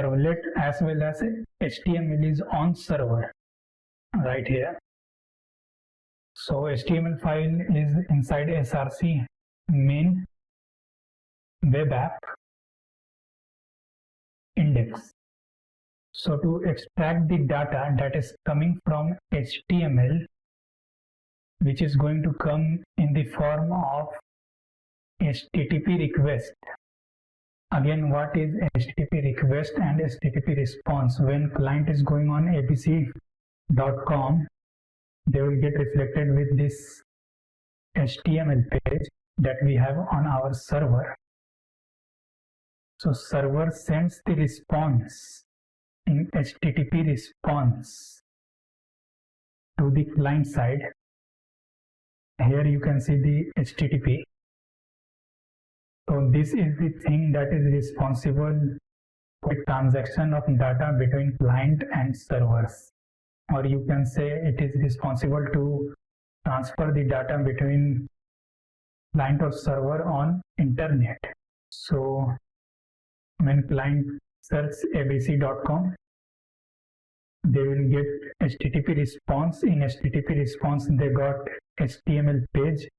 servlet as well as HTML is on server right here. So HTML file is inside src main web app index. So to extract the data that is coming from HTML, which is going to come in the form of HTTP request. Again, what is HTTP request and HTTP response? When client is going on abc.com, they will get reflected with this HTML page that we have on our server. So server sends the response in HTTP response to the client side. Here you can see the HTTP. So this is the thing that is responsible for transaction of data between client and servers, or you can say it is responsible to transfer the data between client or server on internet. So when client search abc.com, they will get HTTP response. In HTTP response, they got HTML page.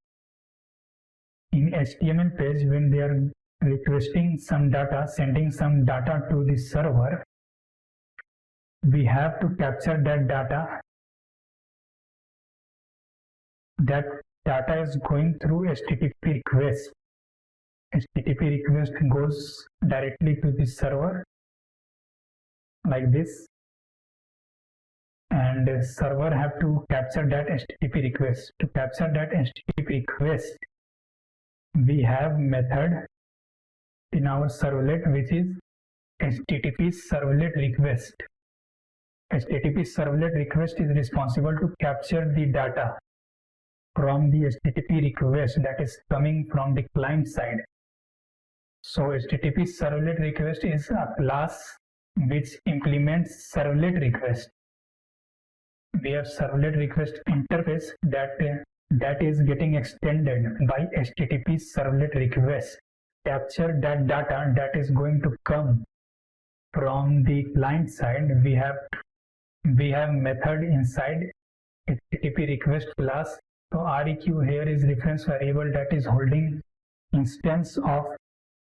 In HTML page, when they are requesting some data, sending some data to the server, we have to capture that data. That data is going through HTTP request. HTTP request goes directly to the server like this, and the server have to capture that HTTP request. To capture that HTTP request, we have method in our servlet which is HttpServletRequest. HttpServletRequest is responsible to capture the data from the HTTP request that is coming from the client side. So HttpServletRequest is a class which implements servlet request. We have servlet request interface that is getting extended by HttpServletRequest. Capture that data that is going to come from the client side. We have method inside HTTP request class. So REQ here is reference variable that is holding instance of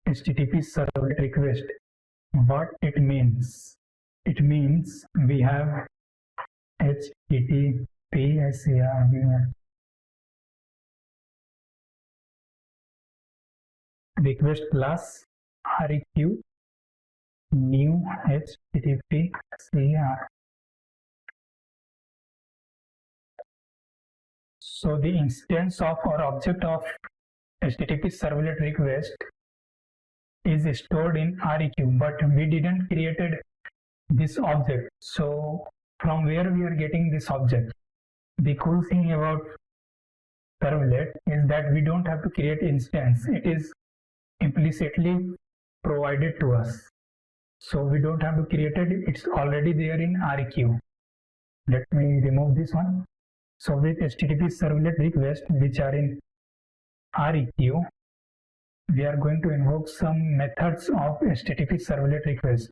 HttpServletRequest. What it means? It means we have HTTP request class REQ new HTTP CR. So the instance of or object of HttpServletRequest is stored in REQ, but we didn't created this object. So from where we are getting this object? The cool thing about servlet is that we don't have to create instance. It is implicitly provided to us. So we don't have to create it. It's already there in REQ. Let me remove this one. So with HttpServletRequest, which are in REQ, we are going to invoke some methods of HttpServletRequest.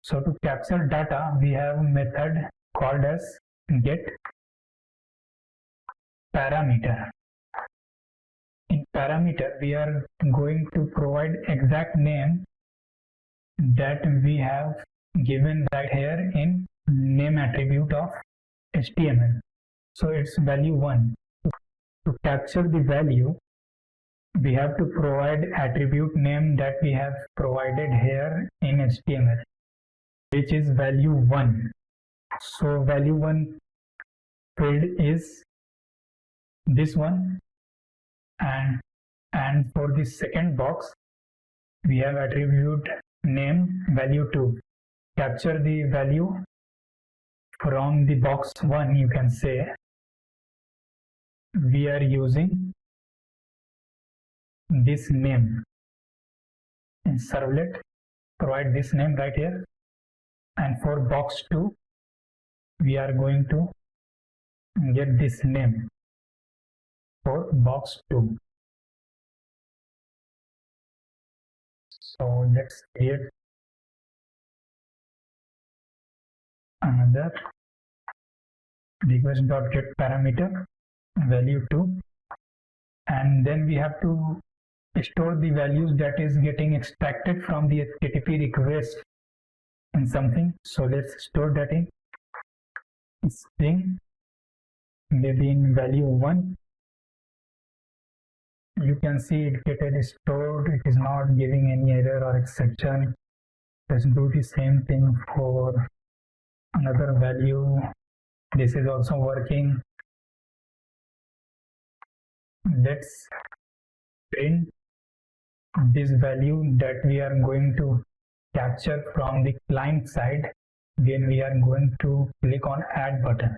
So to capture data, we have a method called as getParameter. In parameter, we are going to provide exact name that we have given right here in name attribute of HTML. So it's value 1. To capture the value, we have to provide attribute name that we have provided here in HTML, which is value 1. So value 1 field is this one, and for the second box we have attribute name value 2. Capture the value from the box 1, you can say. We are using this name in servlet, provide this name right here, and for box 2 we are going to get this name for box 2. So let's create another request.get parameter value 2, and then we have to store the values that is getting extracted from the HTTP request in something. So let's store that in string, maybe in value 1. You can see it getting stored. It is not giving any error or exception. Let's do the same thing for another value. This is also working. Let's print this value that we are going to capture from the client side when we are going to click on add button.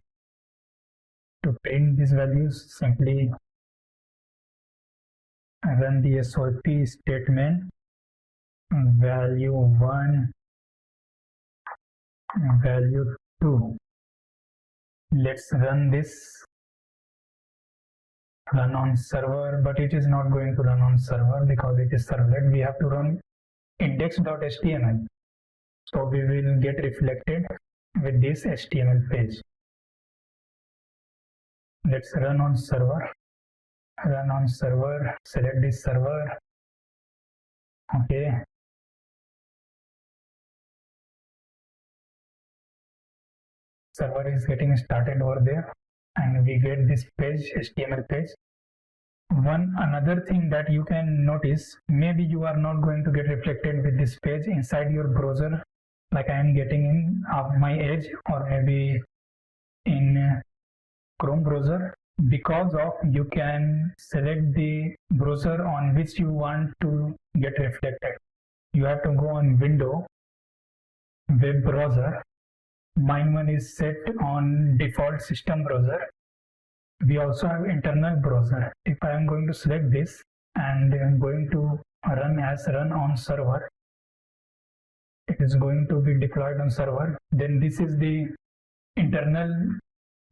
To print these values, simply run the SOP statement, value 1, value 2. Let's run this, run on server, but it is not going to run on server because it is servlet. We have to run index.html. So we will get reflected with this HTML page. Let's run on server. Run on server, select this server. Okay. Server is getting started over there, and we get this page, HTML page. Another thing that you can notice, maybe you are not going to get reflected with this page inside your browser, like I am getting in my Edge or maybe in Chrome browser, because of you can select the browser on which you want to get reflected. You have to go on Window, web browser. Mine one is set on default system browser. We also have internal browser. If I am going to select this and I am going to run as run on server, it is going to be deployed on server. Then this is the internal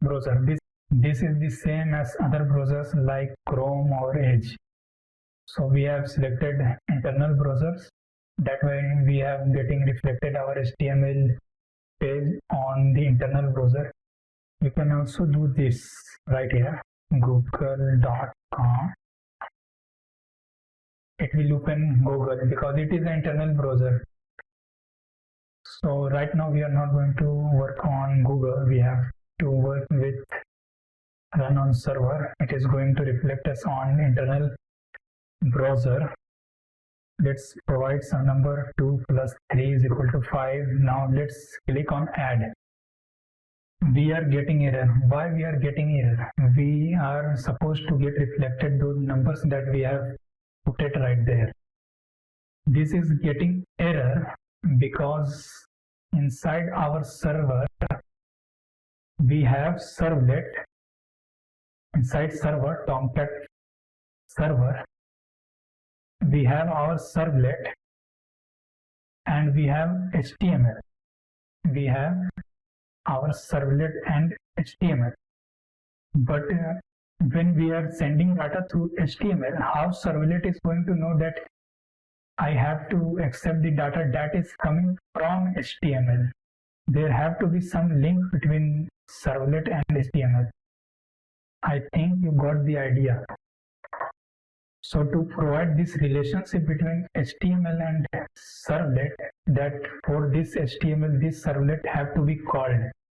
browser. This is the same as other browsers like Chrome or Edge. So we have selected internal browsers. That way we have getting reflected our HTML page on the internal browser. You can also do this right here, google.com. It will open Google because it is an internal browser. So right now we are not going to work on Google. We have to work with run on server. It is going to reflect us on internal browser. Let's provide some number 2 plus 3 is equal to 5. Now let's click on add. We are getting error. Why we are getting error? We are supposed to get reflected those numbers that we have put it right there. This is getting error because inside our server we have servlet. Inside server, Tomcat server, we have our servlet and we have HTML. We have our servlet and HTML. But when we are sending data through HTML, how servlet is going to know that I have to accept the data that is coming from HTML? There have to be some link between servlet and HTML. I think you got the idea. So to provide this relationship between HTML and servlet, that for this HTML, this servlet have to be called.